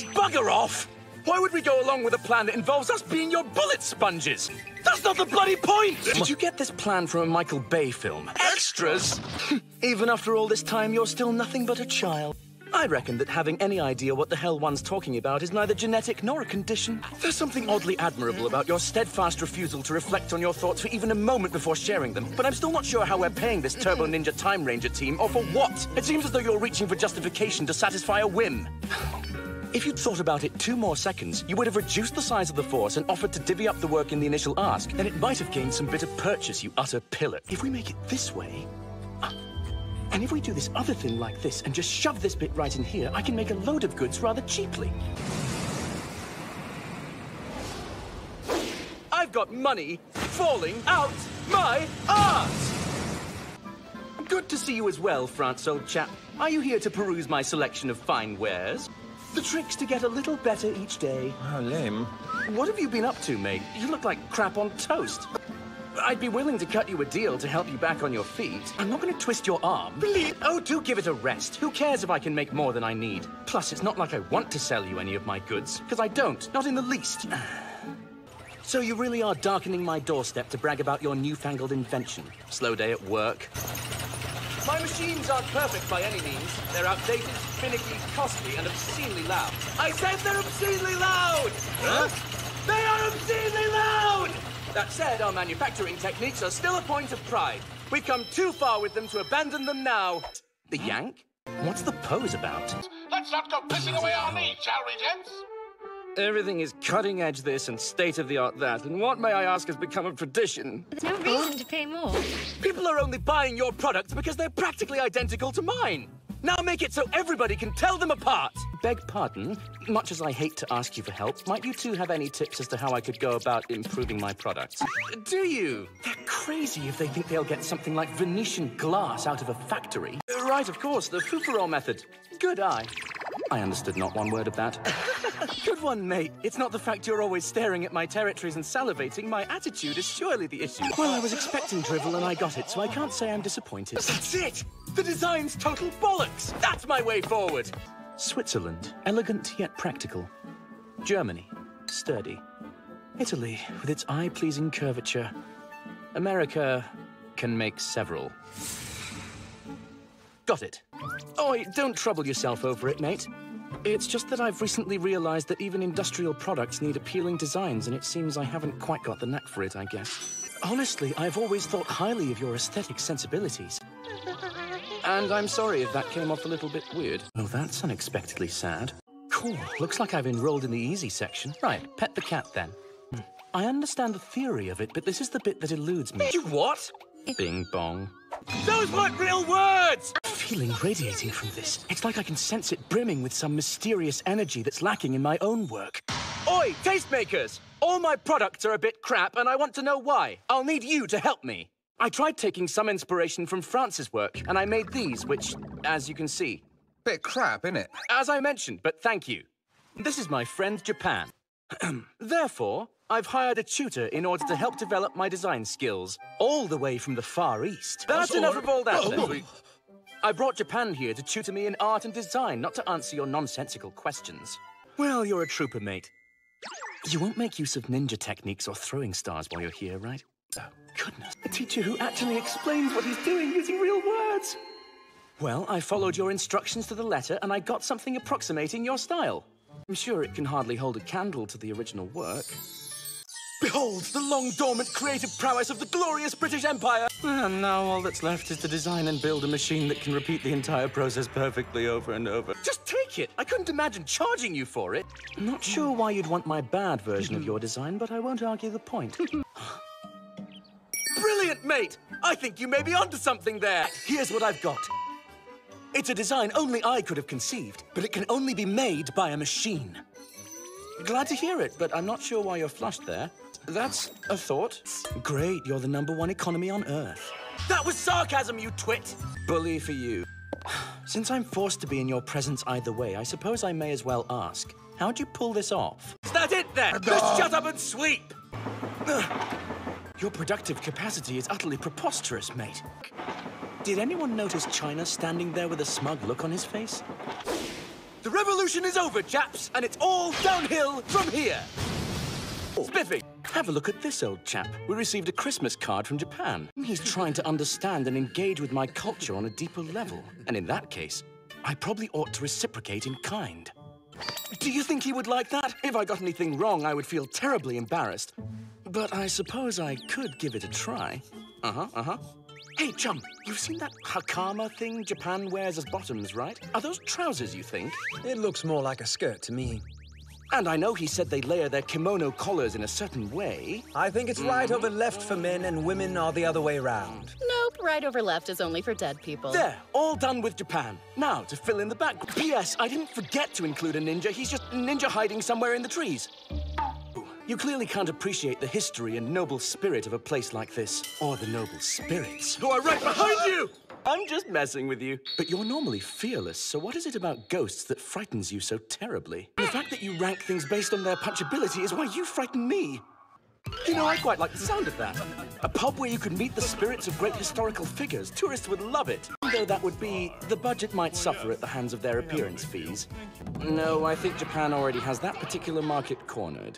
Bugger off! Why would we go along with a plan that involves us being your bullet sponges? That's not the bloody point! Did you get this plan from a Michael Bay film? Extras? Even after all this time, you're still nothing but a child. I reckon that having any idea what the hell one's talking about is neither genetic nor a condition. There's something oddly admirable about your steadfast refusal to reflect on your thoughts for even a moment before sharing them. But I'm still not sure how we're paying this Turbo Ninja Time Ranger team, or for what. It seems as though you're reaching for justification to satisfy a whim. If you'd thought about it 2 more seconds, you would have reduced the size of the force and offered to divvy up the work in the initial ask, and it might have gained some bit of purchase, you utter pillar. If we make it this way... and if we do this other thing like this and just shove this bit right in here, I can make a load of goods rather cheaply. I've got money falling out my arse! Good to see you as well, France, old chap. Are you here to peruse my selection of fine wares? The trick's to get a little better each day. Oh, lame. What have you been up to, mate? You look like crap on toast. I'd be willing to cut you a deal to help you back on your feet. I'm not going to twist your arm. Please. Oh, do give it a rest. Who cares if I can make more than I need? Plus, it's not like I want to sell you any of my goods, because I don't. Not in the least. So you really are darkening my doorstep to brag about your newfangled invention. Slow day at work. My machines aren't perfect by any means. They're outdated, finicky, costly, and obscenely loud. I said they're obscenely loud! Huh? They are obscenely loud! That said, our manufacturing techniques are still a point of pride. We've come too far with them to abandon them now. The yank? What's the pose about? Let's not go pissing away our needs, shall we, gents? Everything is cutting edge this and state-of-the-art that, and what, may I ask, has become a tradition? There's no reason to pay more. People are only buying your products because they're practically identical to mine. Now make it so everybody can tell them apart. Beg pardon, much as I hate to ask you for help, might you two have any tips as to how I could go about improving my products? Do you? They're crazy if they think they'll get something like Venetian glass out of a factory. Right, of course, the Fouperon method. Good eye. I understood not one word of that. Good one, mate. It's not the fact you're always staring at my territories and salivating. My attitude is surely the issue. Well, I was expecting drivel and I got it, so I can't say I'm disappointed. That's it! The design's total bollocks! That's my way forward! Switzerland, elegant yet practical. Germany, sturdy. Italy, with its eye-pleasing curvature. America can make several. Got it. Oi, don't trouble yourself over it, mate. It's just that I've recently realized that even industrial products need appealing designs, and it seems I haven't quite got the knack for it, I guess. Honestly, I've always thought highly of your aesthetic sensibilities. And I'm sorry if that came off a little bit weird. Oh, that's unexpectedly sad. Cool. Looks like I've enrolled in the easy section. Right, pet the cat then. I understand the theory of it, but this is the bit that eludes me. You what? Bing bong. Those weren't real words! Feeling radiating from this. It's like I can sense it brimming with some mysterious energy that's lacking in my own work. Oi, tastemakers! All my products are a bit crap, and I want to know why. I'll need you to help me. I tried taking some inspiration from France's work, and I made these, which, as you can see... Bit crap, innit? As I mentioned, but thank you. This is my friend Japan. Therefore, I've hired a tutor in order to help develop my design skills, all the way from the Far East. That's enough of all that, then. I brought Japan here to tutor me in art and design, not to answer your nonsensical questions. Well, you're a trooper, mate. You won't make use of ninja techniques or throwing stars while you're here, right? Oh, goodness. A teacher who actually explains what he's doing using real words. Well, I followed your instructions to the letter, and I got something approximating your style. I'm sure it can hardly hold a candle to the original work. Behold, the long-dormant creative prowess of the glorious British Empire! And now all that's left is to design and build a machine that can repeat the entire process perfectly over and over. Just take it! I couldn't imagine charging you for it. I'm not sure why you'd want my bad version of your design, but I won't argue the point. Brilliant, mate! I think you may be onto something there. Here's what I've got. It's a design only I could have conceived, but it can only be made by a machine. Glad to hear it, but I'm not sure why you're flushed there. That's a thought. Great, you're the #1 economy on Earth. That was sarcasm, you twit! Bully for you. Since I'm forced to be in your presence either way, I suppose I may as well ask, how'd you pull this off? Is that it then? Just shut up and sweep! Your productive capacity is utterly preposterous, mate. Did anyone notice China standing there with a smug look on his face? The revolution is over, chaps, and it's all downhill from here. Spiffy, have a look at this old chap. We received a Christmas card from Japan. He's trying to understand and engage with my culture on a deeper level. And in that case, I probably ought to reciprocate in kind. Do you think he would like that? If I got anything wrong, I would feel terribly embarrassed. But I suppose I could give it a try. Hey, chum, you've seen that hakama thing Japan wears as bottoms, right? Are those trousers, you think? It looks more like a skirt to me. And I know he said they layer their kimono collars in a certain way. I think it's right over left for men and women are the other way round. Nope, right over left is only for dead people. There, all done with Japan. Now, to fill in the background. P.S. I didn't forget to include a ninja. He's just ninja hiding somewhere in the trees. You clearly can't appreciate the history and noble spirit of a place like this. Or the noble spirits who are right behind you! I'm just messing with you. But you're normally fearless, so what is it about ghosts that frightens you so terribly? The fact that you rank things based on their punchability is why you frighten me. You know, I quite like the sound of that. A pub where you could meet the spirits of great historical figures. Tourists would love it. Though that would be, the budget might suffer at the hands of their appearance fees. No, I think Japan already has that particular market cornered.